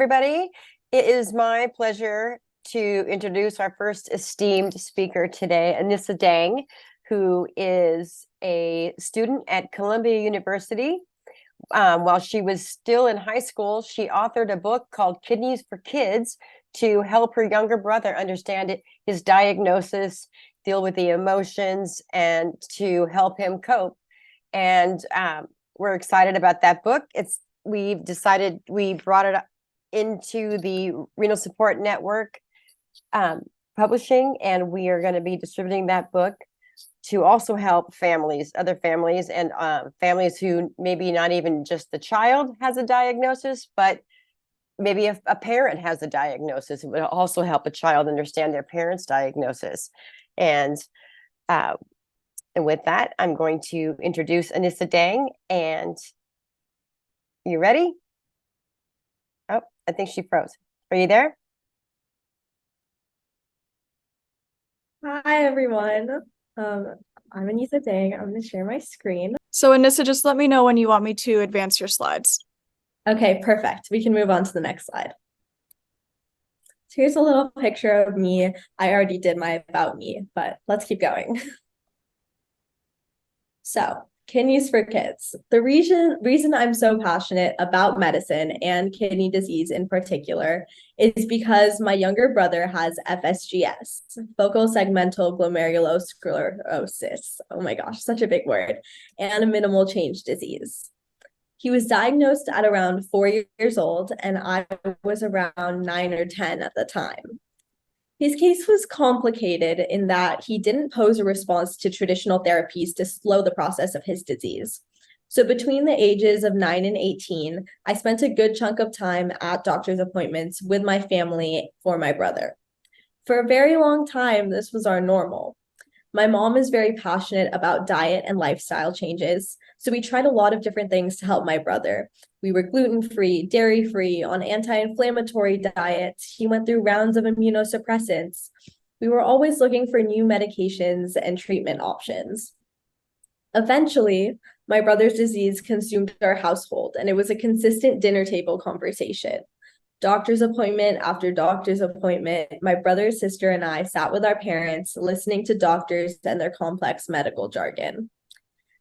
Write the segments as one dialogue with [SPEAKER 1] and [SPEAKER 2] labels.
[SPEAKER 1] everybody. It is my pleasure to introduce our first esteemed speaker today, Anyssa Dang, who is a student at Columbia University. While she was still in high school, she authored a book called Kidneys for Kids to help her younger brother understand his diagnosis, deal with the emotions, and to help him cope. And we're excited about that book. We brought it into the Renal Support Network publishing, and we are going to be distributing that book to also help other families, and families who maybe not even just the child has a diagnosis, but maybe if a parent has a diagnosis, it would also help a child understand their parent's diagnosis. And with that, I'm going to introduce Anyssa Dang. And you ready? Oh, I think she froze. Are you there?
[SPEAKER 2] Hi, everyone. I'm Anyssa Dang. I'm going to share my screen.
[SPEAKER 3] So Anyssa, just let me know when you want me to advance your slides.
[SPEAKER 2] Okay, perfect. We can move on to the next slide. So here's a little picture of me. I already did my about me, but let's keep going. So, kidneys for kids. The reason I'm so passionate about medicine and kidney disease in particular is because my younger brother has FSGS, focal segmental glomerulosclerosis. Oh my gosh, such a big word, and a minimal change disease. He was diagnosed at around 4 years old, and I was around 9 or 10 at the time. His case was complicated in that he didn't pose a response to traditional therapies to slow the process of his disease. So between the ages of 9 and 18, I spent a good chunk of time at doctor's appointments with my family for my brother. For a very long time, this was our normal. My mom is very passionate about diet and lifestyle changes, so we tried a lot of different things to help my brother. We were gluten-free, dairy-free, on anti-inflammatory diets. He went through rounds of immunosuppressants. We were always looking for new medications and treatment options. Eventually, my brother's disease consumed our household, and it was a consistent dinner table conversation. Doctor's appointment after doctor's appointment, my brother, sister, and I sat with our parents, listening to doctors and their complex medical jargon.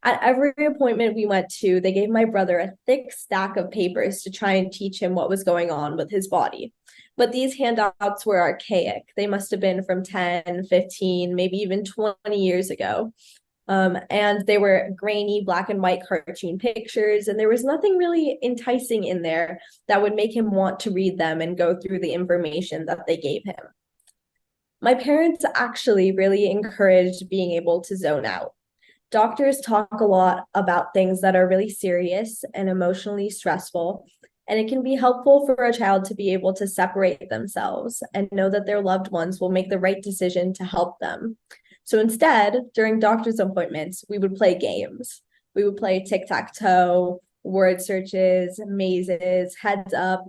[SPEAKER 2] At every appointment we went to, they gave my brother a thick stack of papers to try and teach him what was going on with his body. But these handouts were archaic. They must have been from 10, 15, maybe even 20 years ago. And they were grainy black and white cartoon pictures, and there was nothing really enticing in there that would make him want to read them and go through the information that they gave him. My parents actually really encouraged being able to zone out. Doctors talk a lot about things that are really serious and emotionally stressful, and it can be helpful for a child to be able to separate themselves and know that their loved ones will make the right decision to help them. So instead, during doctor's appointments, we would play games. We would play tic-tac-toe, word searches, mazes, heads up,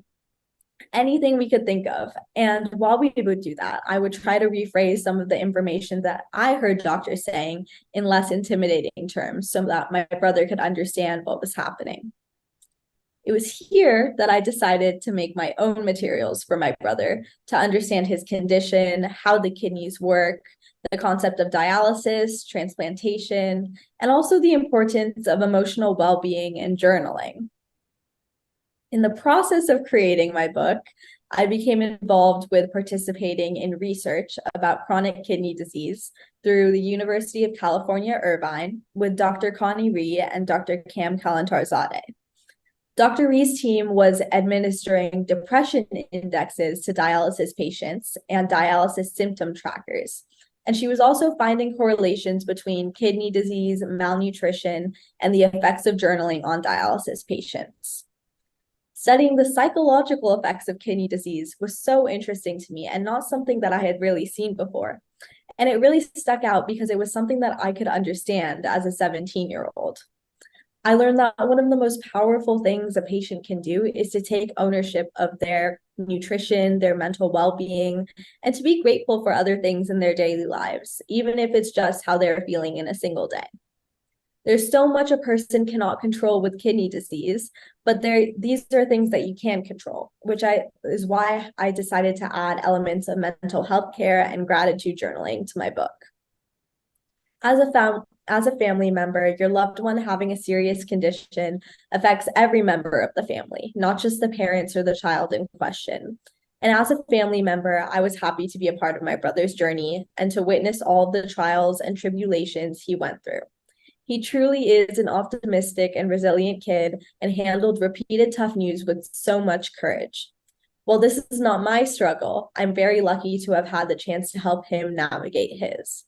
[SPEAKER 2] anything we could think of. And while we would do that, I would try to rephrase some of the information that I heard doctors saying in less intimidating terms so that my brother could understand what was happening. It was here that I decided to make my own materials for my brother to understand his condition, how the kidneys work, the concept of dialysis, transplantation, and also the importance of emotional well-being and journaling. In the process of creating my book, I became involved with participating in research about chronic kidney disease through the University of California, Irvine, with Dr. Connie Ree and Dr. Cam Kalantarzadeh. Dr. Ree's team was administering depression indexes to dialysis patients and dialysis symptom trackers. And she was also finding correlations between kidney disease, malnutrition, and the effects of journaling on dialysis patients. Studying the psychological effects of kidney disease was so interesting to me and not something that I had really seen before. And it really stuck out because it was something that I could understand as a 17-year-old. I learned that one of the most powerful things a patient can do is to take ownership of their nutrition, their mental well-being, and to be grateful for other things in their daily lives, even if it's just how they're feeling in a single day. There's so much a person cannot control with kidney disease, but these are things that you can control, which is why I decided to add elements of mental health care and gratitude journaling to my book. As a family member, your loved one having a serious condition affects every member of the family, not just the parents or the child in question. And as a family member, I was happy to be a part of my brother's journey and to witness all the trials and tribulations he went through. He truly is an optimistic and resilient kid and handled repeated tough news with so much courage. While this is not my struggle, I'm very lucky to have had the chance to help him navigate his.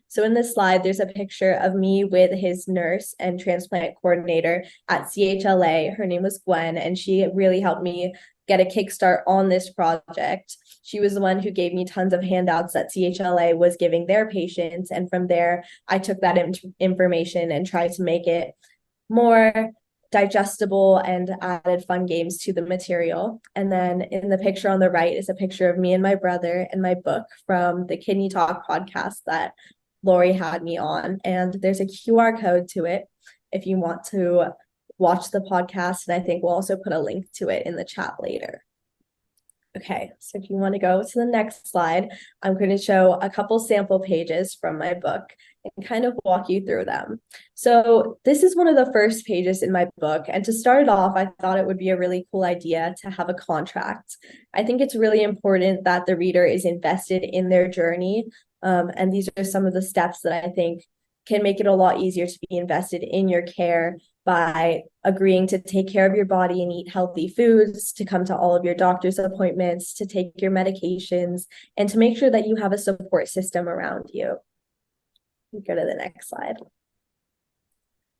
[SPEAKER 2] So in this slide, there's a picture of me with his nurse and transplant coordinator at CHLA. Her name was Gwen, and she really helped me get a kickstart on this project. She was the one who gave me tons of handouts that CHLA was giving their patients. And from there, I took that information and tried to make it more digestible and added fun games to the material. And then in the picture on the right is a picture of me and my brother and my book from the Kidney Talk podcast that Lori had me on, and there's a QR code to it if you want to watch the podcast, and I think we'll also put a link to it in the chat later. Okay, so if you want to go to the next slide, I'm going to show a couple sample pages from my book and kind of walk you through them. So this is one of the first pages in my book, and to start it off, I thought it would be a really cool idea to have a contract. I think it's really important that the reader is invested in their journey. And these are some of the steps that I think can make it a lot easier to be invested in your care by agreeing to take care of your body and eat healthy foods, to come to all of your doctor's appointments, to take your medications, and to make sure that you have a support system around you. Go to the next slide.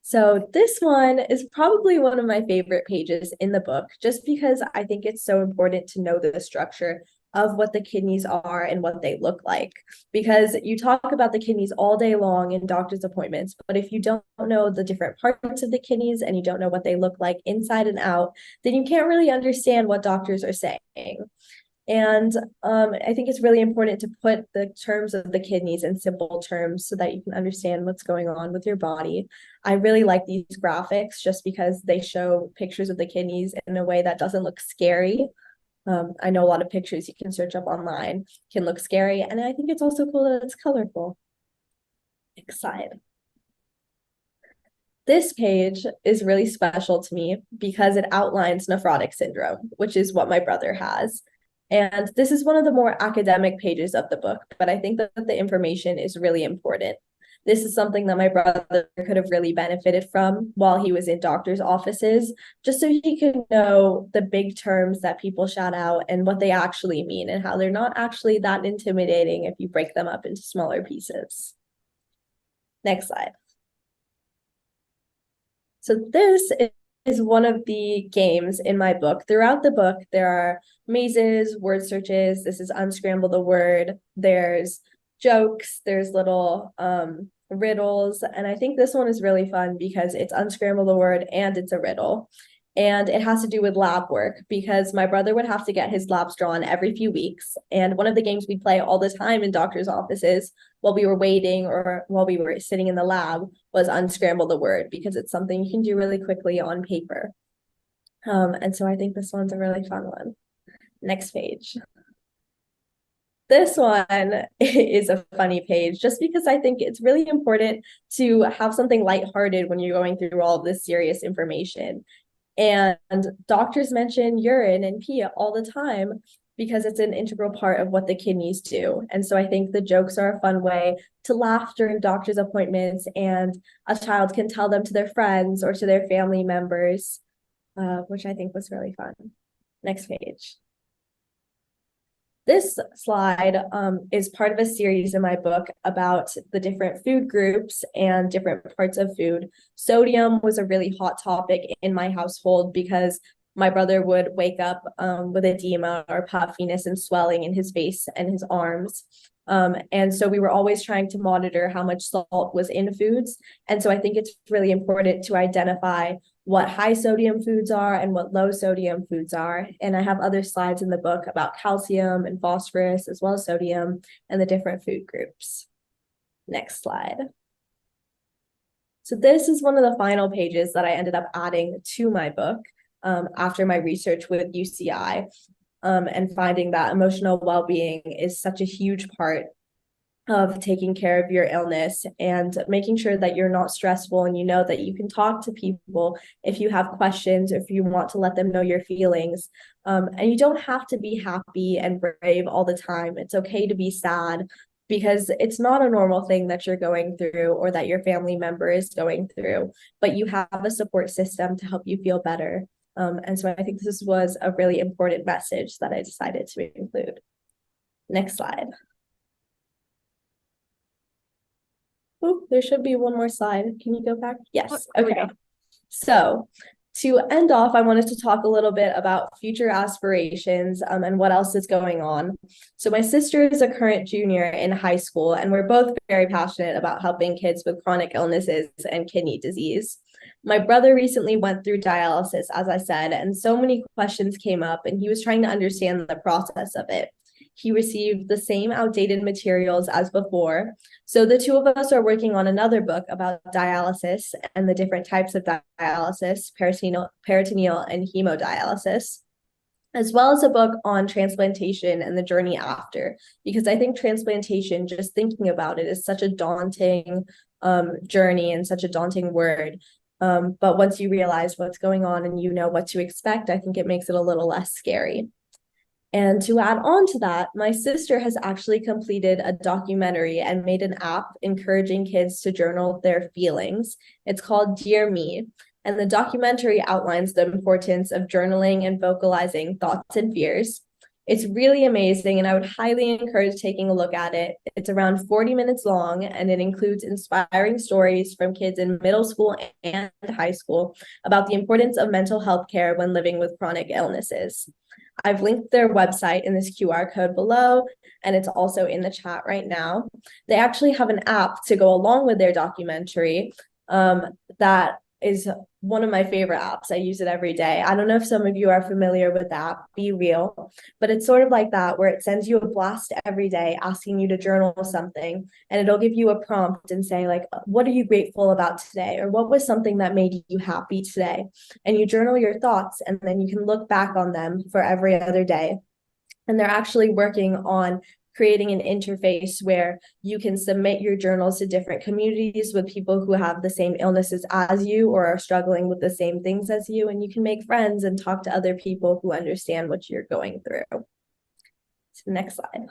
[SPEAKER 2] So this one is probably one of my favorite pages in the book, just because I think it's so important to know the structure of what the kidneys are and what they look like. Because you talk about the kidneys all day long in doctor's appointments, but if you don't know the different parts of the kidneys and you don't know what they look like inside and out, then you can't really understand what doctors are saying. And I think it's really important to put the terms of the kidneys in simple terms so that you can understand what's going on with your body. I really like these graphics just because they show pictures of the kidneys in a way that doesn't look scary. I know a lot of pictures you can search up online can look scary, and I think it's also cool that it's colorful. Next slide. This page is really special to me because it outlines nephrotic syndrome, which is what my brother has. And this is one of the more academic pages of the book, but I think that the information is really important. This is something that my brother could have really benefited from while he was in doctor's offices, just so he could know the big terms that people shout out and what they actually mean and how they're not actually that intimidating if you break them up into smaller pieces. Next slide. So this is one of the games in my book. Throughout the book, there are mazes, word searches. This is Unscramble the Word. There's jokes, there's little riddles, and I think this one is really fun because it's Unscramble the Word and it's a riddle, and it has to do with lab work because my brother would have to get his labs drawn every few weeks, and one of the games we play all the time in doctors' offices while we were waiting or while we were sitting in the lab was Unscramble the Word because it's something you can do really quickly on paper. And so I think this one's a really fun one. Next page. This one is a funny page just because I think it's really important to have something lighthearted when you're going through all of this serious information. And doctors mention urine and pee all the time because it's an integral part of what the kidneys do. And so I think the jokes are a fun way to laugh during doctor's appointments, and a child can tell them to their friends or to their family members, which I think was really fun. Next page. This slide is part of a series in my book about the different food groups and different parts of food. Sodium was a really hot topic in my household because my brother would wake up with edema or puffiness and swelling in his face and his arms. And so we were always trying to monitor how much salt was in foods. And so I think it's really important to identify what high sodium foods are and what low sodium foods are. And I have other slides in the book about calcium and phosphorus as well as sodium and the different food groups. Next slide. So this is one of the final pages that I ended up adding to my book after my research with UCI, and finding that emotional well-being is such a huge part of taking care of your illness and making sure that you're not stressful, and you know that you can talk to people if you have questions, if you want to let them know your feelings. And you don't have to be happy and brave all the time. It's okay to be sad, because it's not a normal thing that you're going through or that your family member is going through, but you have a support system to help you feel better. And so I think this was a really important message that I decided to include. Next slide. Oh, there should be one more slide. Can you go back? Yes. Okay. So to end off, I wanted to talk a little bit about future aspirations and what else is going on. So my sister is a current junior in high school, and we're both very passionate about helping kids with chronic illnesses and kidney disease. My brother recently went through dialysis, as I said, and so many questions came up, and he was trying to understand the process of it. He received the same outdated materials as before. So the two of us are working on another book about dialysis and the different types of dialysis, peritoneal and hemodialysis, as well as a book on transplantation and the journey after, because I think transplantation, just thinking about it, is such a daunting journey and such a daunting word. But once you realize what's going on and you know what to expect, I think it makes it a little less scary. And to add on to that, my sister has actually completed a documentary and made an app encouraging kids to journal their feelings. It's called Dear Me. And the documentary outlines the importance of journaling and vocalizing thoughts and fears. It's really amazing, and I would highly encourage taking a look at it. It's around 40 minutes long, and it includes inspiring stories from kids in middle school and high school about the importance of mental health care when living with chronic illnesses. I've linked their website in this QR code below, and it's also in the chat right now. They actually have an app to go along with their documentary that is one of my favorite apps. I use it every day. I don't know if some of you are familiar with that, Be Real, but it's sort of like that, where it sends you a blast every day asking you to journal something, and it'll give you a prompt and say, like, what are you grateful about today? Or what was something that made you happy today? And you journal your thoughts, and then you can look back on them for every other day. And they're actually working on creating an interface where you can submit your journals to different communities with people who have the same illnesses as you or are struggling with the same things as you, and you can make friends and talk to other people who understand what you're going through. So next slide.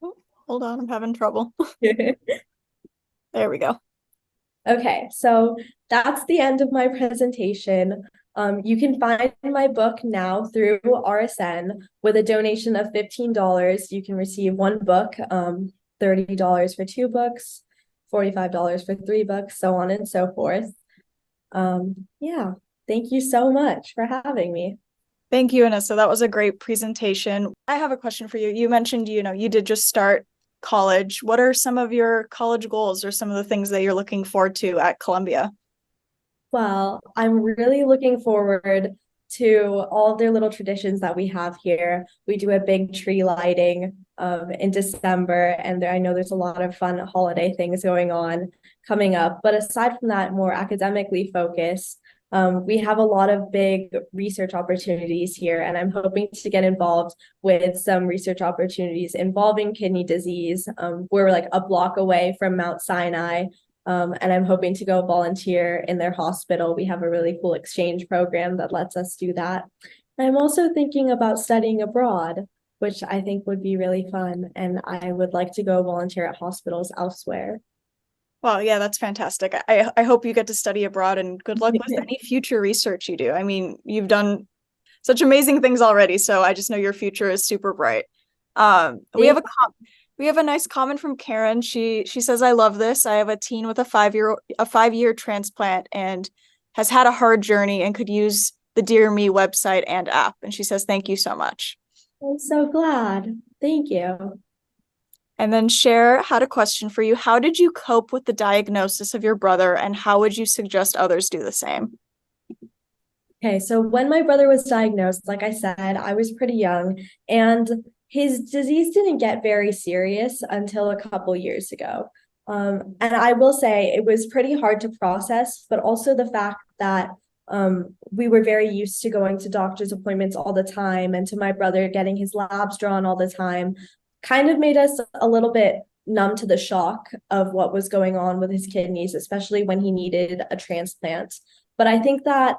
[SPEAKER 3] Oh, hold on, I'm having trouble. There we go.
[SPEAKER 2] Okay, so that's the end of my presentation. You can find my book now through RSN. With a donation of $15, you can receive one book, $30 for two books, $45 for three books, so on and so forth. Yeah, thank you so much for having me.
[SPEAKER 3] Thank you, Anyssa. That was a great presentation. I have a question for you. You mentioned, you did just start college. What are some of your college goals or some of the things that you're looking forward to at Columbia?
[SPEAKER 2] Well, I'm really looking forward to all their little traditions that we have here. We do a big tree lighting in December, and I know there's a lot of fun holiday things going on coming up. But aside from that, more academically focused, we have a lot of big research opportunities here, and I'm hoping to get involved with some research opportunities involving kidney disease. We're like a block away from Mount Sinai. And I'm hoping to go volunteer in their hospital. We have a really cool exchange program that lets us do that. I'm also thinking about studying abroad, which I think would be really fun. And I would like to go volunteer at hospitals elsewhere.
[SPEAKER 3] Well, yeah, that's fantastic. I hope you get to study abroad, and good luck with any future research you do. I mean, you've done such amazing things already, so I just know your future is super bright. We have a nice comment from Karen. She says, I love this. I have a teen with a 5-year transplant and has had a hard journey and could use the Dear Me website and app. And she says, thank you so much.
[SPEAKER 2] I'm so glad. Thank you.
[SPEAKER 3] And then Cher had a question for you. How did you cope with the diagnosis of your brother, and how would you suggest others do the same?
[SPEAKER 2] Okay, so when my brother was diagnosed, like I said, I was pretty young, and his disease didn't get very serious until a couple years ago. And I will say it was pretty hard to process, but also the fact that we were very used to going to doctor's appointments all the time and to my brother getting his labs drawn all the time kind of made us a little bit numb to the shock of what was going on with his kidneys, especially when he needed a transplant. But I think that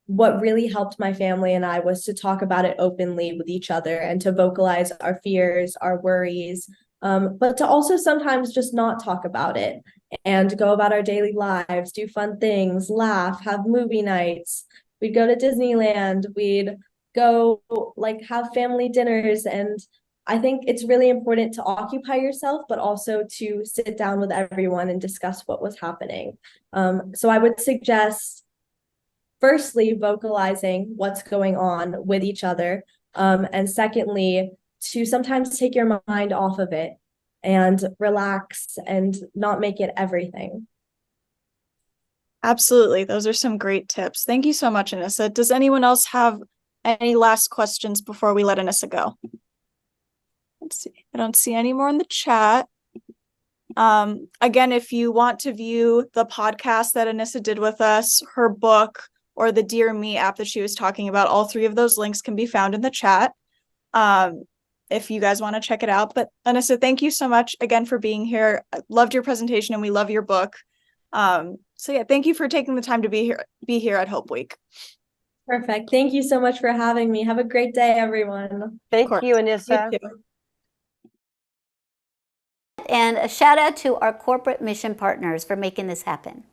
[SPEAKER 2] what really helped my family and I was to talk about it openly with each other and to vocalize our fears, our worries, but to also sometimes just not talk about it and go about our daily lives, do fun things, laugh, have movie nights. We'd go to Disneyland, we'd go like have family dinners. And I think it's really important to occupy yourself, but also to sit down with everyone and discuss what was happening. So I would suggest firstly, vocalizing what's going on with each other. And secondly, to sometimes take your mind off of it and relax and not make it everything.
[SPEAKER 3] Absolutely. Those are some great tips. Thank you so much, Anyssa. Does anyone else have any last questions before we let Anyssa go? Let's see. I don't see any more in the chat. Again, if you want to view the podcast that Anyssa did with us, her book, or the Dear Me app that she was talking about, all three of those links can be found in the chat. If you guys want to check it out. But Anyssa, thank you so much again for being here. I loved your presentation and we love your book. So yeah, thank you for taking the time to be here at Hope Week.
[SPEAKER 2] Perfect. Thank you so much for having me. Have a great day, everyone.
[SPEAKER 1] Thank you, Anyssa.
[SPEAKER 3] You too.
[SPEAKER 4] And a shout out to our corporate mission partners for making this happen.